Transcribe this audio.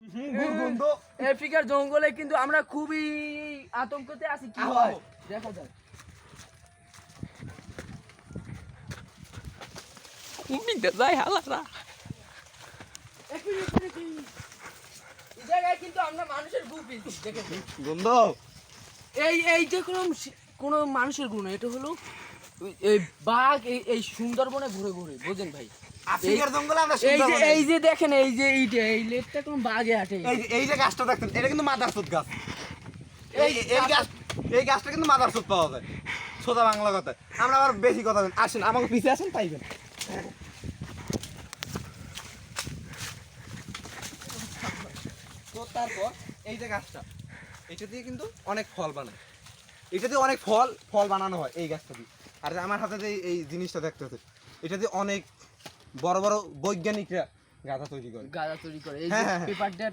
বন্ধু আফ্রিকার জঙ্গলে কিন্তু আমরা খুবই আতঙ্কতে আছি। কি হয় দেখা যাক। যায় হালারা এই জায়গায় কিন্তু আমরা মানুষের গু পেয়েছি দেখেছেন বন্ধু এই যে কোনো মানুষের গু না, এটা হলো এই বাঘ এই সুন্দরবনে ঘুরে ঘুরে, বুঝেন ভাই? আফ্রিকার জঙ্গলে আমরা এই যে দেখেন এই লেকটা কোন বাঘে হাঁটে। এই যে গাছটা দেখতেন, এটা কিন্তু মাদারচোদ গাছ। এই গাছটা কিন্তু মাদারচোদ পাওয়া যায়, সোজা বাংলা কথা। আমরা আবার বেশি কথা বলি। আসেন আমাকে পিছিয়ে আসেন, পাইবেন। তো তারপর এই যে গাছটা, এটা দিয়ে কিন্তু অনেক ফল বানায়। এটা দিয়ে অনেক ফল বানানো হয় এই গাছটা দিয়ে। আর আমার হাতে যে এই জিনিসটা দেখতে হচ্ছে, এটা দিয়ে অনেক বড় বড় বৈজ্ঞানিকরা গাঁদা তৈরি করে। গাঁদা তৈরি করে এই হ্যাঁ, যে হ্যাঁ, হ্যাঁ। পেপার